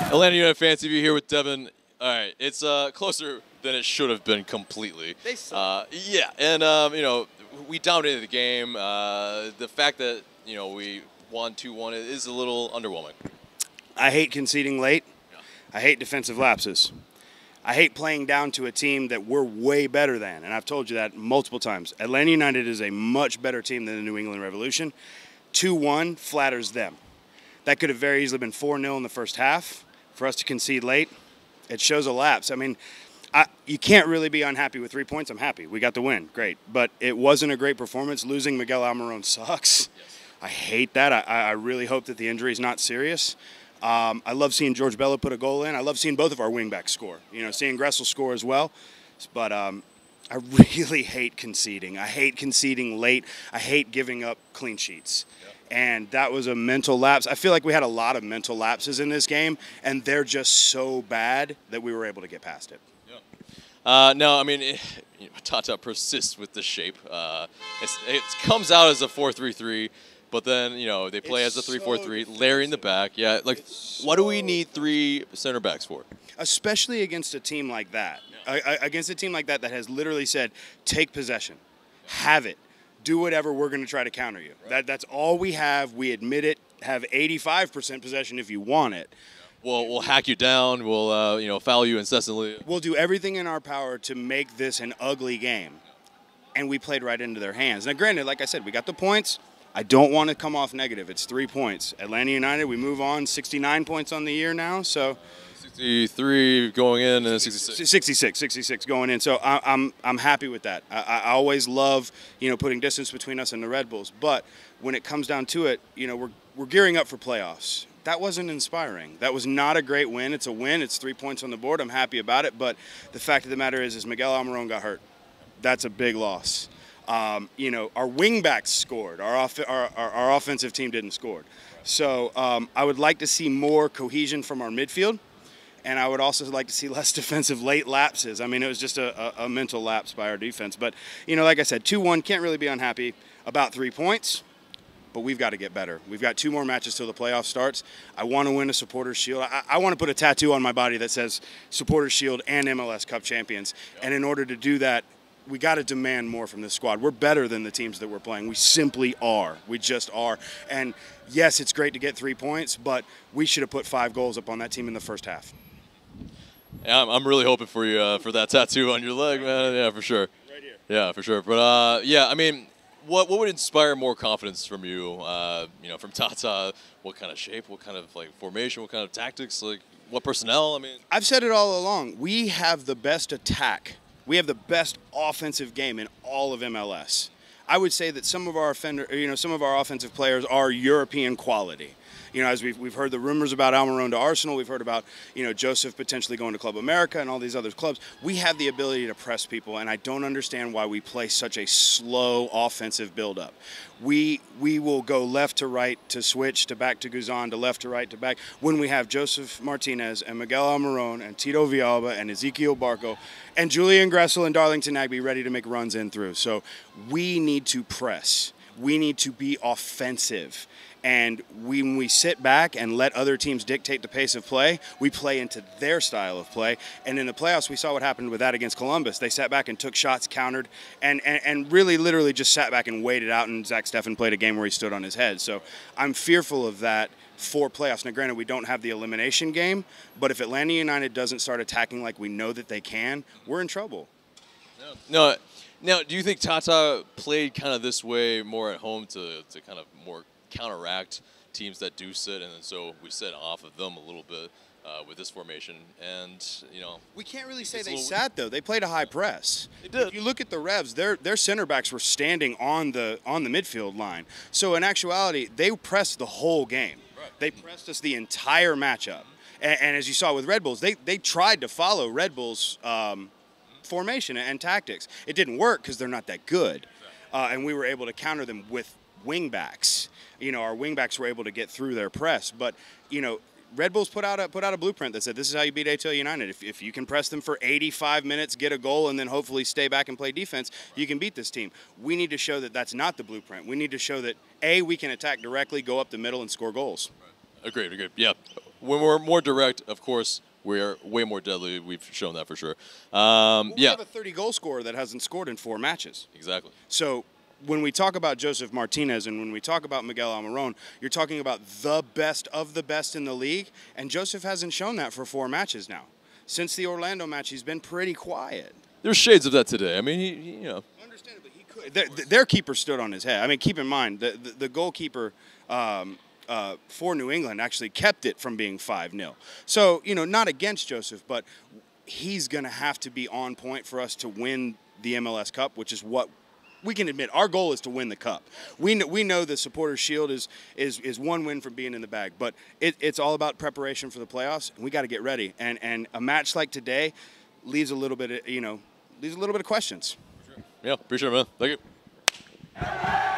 Atlanta United Fan TV here with Devin. All right, it's closer than it should have been completely. They suck. Yeah, and you know, we dominated the game. The fact that we won 2-1 is a little underwhelming. I hate conceding late. I hate defensive lapses. I hate playing down to a team that we're way better than, and I've told you that multiple times. Atlanta United is a much better team than the New England Revolution. 2-1 flatters them. That could have very easily been 4-0 in the first half. For us to concede late, it shows a lapse. I mean, you can't really be unhappy with 3 points. I'm happy. We got the win. Great. But it wasn't a great performance. Losing Miguel Almiron sucks. Yes. I hate that. I really hope that the injury is not serious. I love seeing George Bello put a goal in. I love seeing both of our wingbacks score. Seeing Gressel score as well. But I really hate conceding. I hate conceding late. I hate giving up clean sheets. Yep. And that was a mental lapse. I feel like we had a lot of mental lapses in this game, and they're just so bad that we were able to get past it. Yeah. No, I mean, Tata persists with the shape. It comes out as a 4-3-3, but then, they play as a 3-4-3, Larry in the back. Yeah, like, what do we need 3 center backs for? Especially against a team like that. Yeah. Against a team like that has literally said, take possession, have it. Do whatever, we're going to try to counter you. Right. That's all we have. We admit it. Have 85% possession if you want it. Well, we'll hack you down. We'll, foul you incessantly. We'll do everything in our power to make this an ugly game. And we played right into their hands. Now, granted, like I said, we got the points. I don't want to come off negative. It's 3 points. Atlanta United, we move on. 69 points on the year now, so... 63 going in and 66. 66 going in. So I'm happy with that. I always love putting distance between us and the Red Bulls. But when it comes down to it, we're gearing up for playoffs. That wasn't inspiring. That was not a great win. It's a win. It's 3 points on the board. I'm happy about it. But the fact of the matter is Miguel Almiron got hurt. That's a big loss. Our wingbacks scored. Our offensive team didn't score. So I would like to see more cohesion from our midfield. And I would also like to see less defensive late lapses. I mean, it was just a mental lapse by our defense. But, like I said, 2-1, can't really be unhappy about 3 points. But we've got to get better. We've got 2 more matches till the playoff starts. I want to win a Supporters Shield. I want to put a tattoo on my body that says Supporters Shield and MLS Cup champions. And in order to do that, we got to demand more from this squad. We're better than the teams that we're playing. We simply are. We just are. And, yes, it's great to get 3 points, but we should have put 5 goals up on that team in the first half. Yeah, I'm really hoping for you for that tattoo on your leg, man. Yeah, for sure. Right here. Yeah, for sure. But yeah, I mean, what would inspire more confidence from you? From Tata. What kind of shape? What kind of formation? What kind of tactics? What personnel? I mean, I've said it all along. We have the best attack. We have the best offensive game in all of MLS. I would say that some of our offensive players are European quality. As we've heard the rumors about Almiron to Arsenal, we've heard about, Joseph potentially going to Club America and all these other clubs. We have the ability to press people, and I don't understand why we play such a slow offensive buildup. We will go left to right to switch to back to Guzan to left to right to back when we have Joseph Martinez and Miguel Almiron and Tito Villalba and Ezequiel Barco and Julian Gressel and Darlington Nagbe ready to make runs in through. So we need to press. We need to be offensive. And when we sit back and let other teams dictate the pace of play, we play into their style of play. And in the playoffs, we saw what happened with that against Columbus. They sat back and took shots, countered, and really literally just sat back and waited out, and Zach Steffen played a game where he stood on his head. So I'm fearful of that for playoffs. Now, granted, we don't have the elimination game, but if Atlanta United doesn't start attacking like we know that they can, we're in trouble. No. Now, do you think Tata played kind of this way more at home to kind of more counteract teams that do sit, and so we sit off of them a little bit with this formation? And we can't really say they sat though. They played a high press. They did. If you look at the Revs, their center backs were standing on the midfield line. So in actuality, they pressed the whole game. Right. They pressed us the entire matchup. And as you saw with Red Bulls, they tried to follow Red Bulls formation and tactics. It didn't work because they're not that good, and we were able to counter them with wing backs. Our wing backs were able to get through their press, but Red Bulls put out a blueprint that said this is how you beat ATL United. If you can press them for 85 minutes, get a goal, and then hopefully stay back and play defense, you can beat this team. We need to show that that's not the blueprint. We need to show that A, we can attack directly, go up the middle, and score goals. Agreed. Yeah. when we're more direct, of course, we're way more deadly. We've shown that for sure. We have a 30-goal scorer that hasn't scored in 4 matches. Exactly. So when we talk about Joseph Martinez and when we talk about Miguel Almiron, you're talking about the best of the best in the league, and Joseph hasn't shown that for 4 matches now. Since the Orlando match, he's been pretty quiet. There's shades of that today. I mean, he you know. Understandably, he could. Their keeper stood on his head. I mean, keep in mind, the goalkeeper for New England actually kept it from being 5-0. So, you know, not against Joseph, but he's going to have to be on point for us to win the MLS Cup, which is what we can admit. Our goal is to win the Cup. We know the Supporters' Shield is one win from being in the bag, but it's all about preparation for the playoffs, and we got to get ready. And a match like today leaves a little bit of, leaves a little bit of questions. Yeah, appreciate it, man. Thank you.